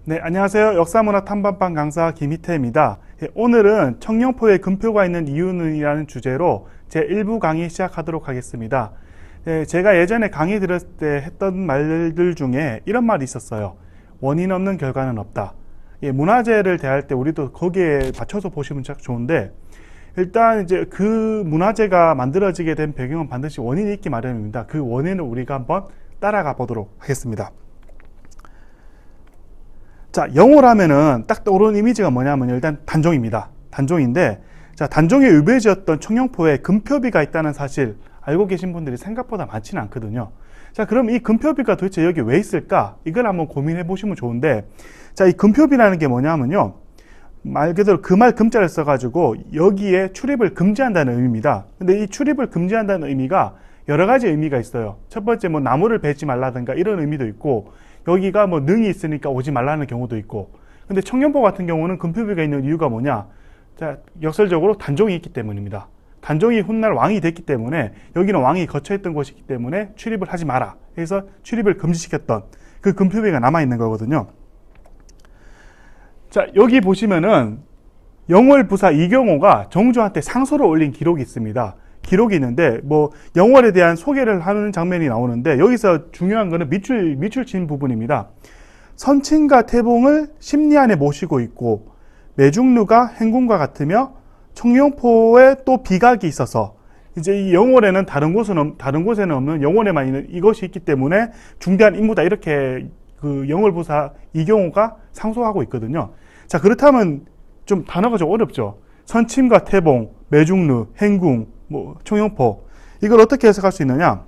네, 안녕하세요. 역사문화 탐방방 강사 김희태입니다. 오늘은 청룡포에 금표가 있는 이유는이라는 주제로 제1부 강의 시작하도록 하겠습니다. 제가 예전에 강의 들었을 때 했던 말들 중에 이런 말이 있었어요. 원인 없는 결과는 없다. 문화재를 대할 때 우리도 거기에 맞춰서 보시면 참 좋은데, 일단 이제 그 문화재가 만들어지게 된 배경은 반드시 원인이 있기 마련입니다. 그 원인을 우리가 한번 따라가 보도록 하겠습니다. 자, 영월 하면은 딱 떠오르는 이미지가 뭐냐면 일단 단종입니다. 단종인데, 자, 단종의 유배지였던 청룡포에 금표비가 있다는 사실 알고 계신 분들이 생각보다 많지는 않거든요. 자, 그럼 이 금표비가 도대체 여기 왜 있을까? 이걸 한번 고민해 보시면 좋은데, 자, 이 금표비라는 게 뭐냐면요, 말 그대로 금할 금자를 써가지고 여기에 출입을 금지한다는 의미입니다. 근데 이 출입을 금지한다는 의미가 여러 가지 의미가 있어요. 첫 번째 뭐 나무를 베지 말라든가 이런 의미도 있고, 여기가 뭐 능이 있으니까 오지 말라는 경우도 있고. 근데 청룡포 같은 경우는 금표비가 있는 이유가 뭐냐? 자, 역설적으로 단종이 있기 때문입니다. 단종이 훗날 왕이 됐기 때문에 여기는 왕이 거처했던 곳이기 때문에 출입을 하지 마라. 그래서 출입을 금지시켰던 그 금표비가 남아있는 거거든요. 자, 여기 보시면은 영월 부사 이경호가 정조한테 상소를 올린 기록이 있습니다. 기록이 있는데 뭐 영월에 대한 소개를 하는 장면이 나오는데, 여기서 중요한 거는 밑줄 친 부분입니다. 선친과 태봉을 심리 안에 모시고 있고 매중루가 행군과 같으며 청룡포에 또 비각이 있어서, 이제 이 영월에는 다른 곳에는 없는 영월에만 있는 이것이 있기 때문에 중대한 임무다, 이렇게 그 영월부사 이경호가 상소하고 있거든요. 자, 그렇다면 좀 단어가 좀 어렵죠. 선침과 태봉, 매중루, 행궁, 뭐 청룡포, 이걸 어떻게 해석할 수 있느냐?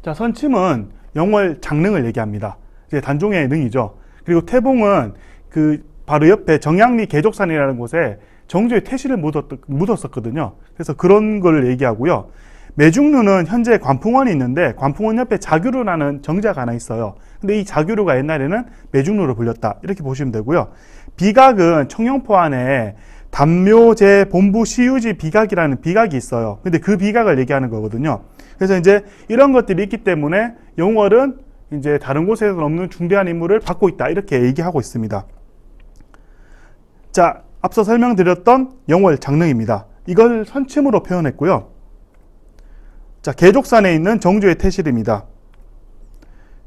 자, 선침은 영월 장릉을 얘기합니다. 이제 단종의 능이죠. 그리고 태봉은 그 바로 옆에 정양리 계족산이라는 곳에 정조의 태실을 묻었었거든요. 그래서 그런 걸 얘기하고요. 매중루는 현재 관풍원이 있는데 관풍원 옆에 자규루라는 정자가 하나 있어요. 근데 이 자규루가 옛날에는 매중루로 불렸다, 이렇게 보시면 되고요. 비각은 청룡포 안에 단묘제 본부 시유지 비각이라는 비각이 있어요. 근데 그 비각을 얘기하는 거거든요. 그래서 이제 이런 것들이 있기 때문에 영월은 이제 다른 곳에서는 없는 중대한 임무를 받고 있다, 이렇게 얘기하고 있습니다. 자, 앞서 설명드렸던 영월 장릉입니다. 이걸 선침으로 표현했고요. 자, 계족산에 있는 정조의 태실입니다.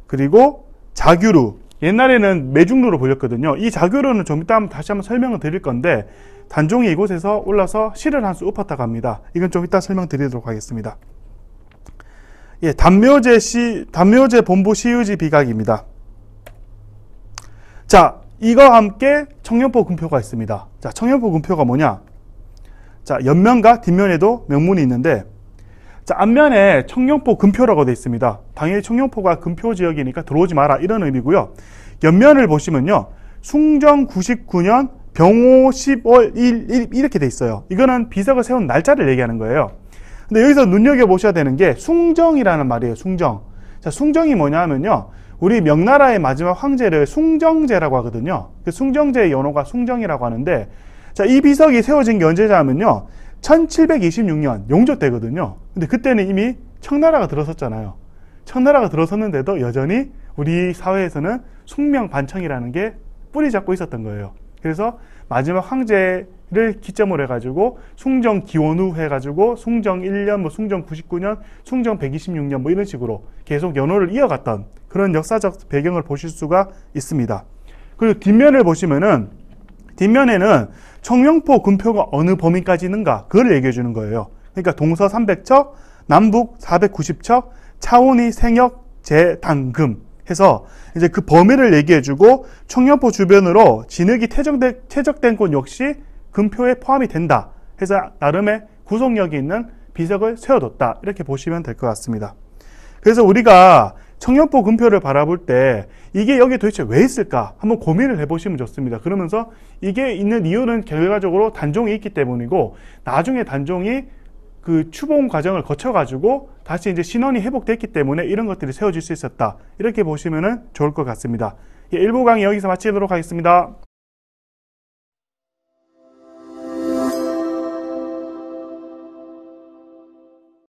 그리고 자규루, 옛날에는 매중루로 불렸거든요. 이 자규루는 좀 이따 다시 한번 설명을 드릴 건데, 단종이 이곳에서 올라서 시를 한 수 읊었다고 합니다. 이건 좀 이따 설명드리도록 하겠습니다. 예, 단묘제 본부 시유지 비각입니다. 자, 이거와 함께 청룡포 금표가 있습니다. 자, 청룡포 금표가 뭐냐? 자, 옆면과 뒷면에도 명문이 있는데, 자, 앞면에 청룡포 금표라고 되어 있습니다. 당연히 청룡포가 금표 지역이니까 들어오지 마라, 이런 의미고요. 옆면을 보시면요, 숭정 99년 병호 10월 1일 이렇게 돼 있어요. 이거는 비석을 세운 날짜를 얘기하는 거예요. 근데 여기서 눈여겨보셔야 되는 게 숭정이라는 말이에요. 숭정. 자, 숭정이 뭐냐 하면요, 우리 명나라의 마지막 황제를 숭정제라고 하거든요. 그 숭정제의 연호가 숭정이라고 하는데, 자, 이 비석이 세워진 게 언제냐 하면요, 1726년 용조 때거든요. 근데 그때는 이미 청나라가 들어섰잖아요. 청나라가 들어섰는데도 여전히 우리 사회에서는 숭명반청이라는 게 뿌리 잡고 있었던 거예요. 그래서 마지막 황제를 기점으로 해가지고 숭정 기원후 해가지고 숭정 1년, 뭐 숭정 99년, 숭정 126년 뭐 이런 식으로 계속 연호를 이어갔던 그런 역사적 배경을 보실 수가 있습니다. 그리고 뒷면을 보시면은, 뒷면에는 청룡포 금표가 어느 범위까지 있는가, 그걸 얘기해 주는 거예요. 그러니까 동서 300척, 남북 490척, 차원이 생역 재단금 해서 이제 그 범위를 얘기해 주고, 청룡포 주변으로 진흙이 퇴적된 곳 역시 금표에 포함이 된다 해서 나름의 구속력이 있는 비석을 세워뒀다, 이렇게 보시면 될 것 같습니다. 그래서 우리가 청룡포 금표를 바라볼 때 이게 여기 도대체 왜 있을까 한번 고민을 해보시면 좋습니다. 그러면서 이게 있는 이유는 결과적으로 단종이 있기 때문이고, 나중에 단종이 그 추봉 과정을 거쳐가지고 다시 이제 신원이 회복됐기 때문에 이런 것들이 세워질 수 있었다, 이렇게 보시면 좋을 것 같습니다. 1부 강의 여기서 마치도록 하겠습니다.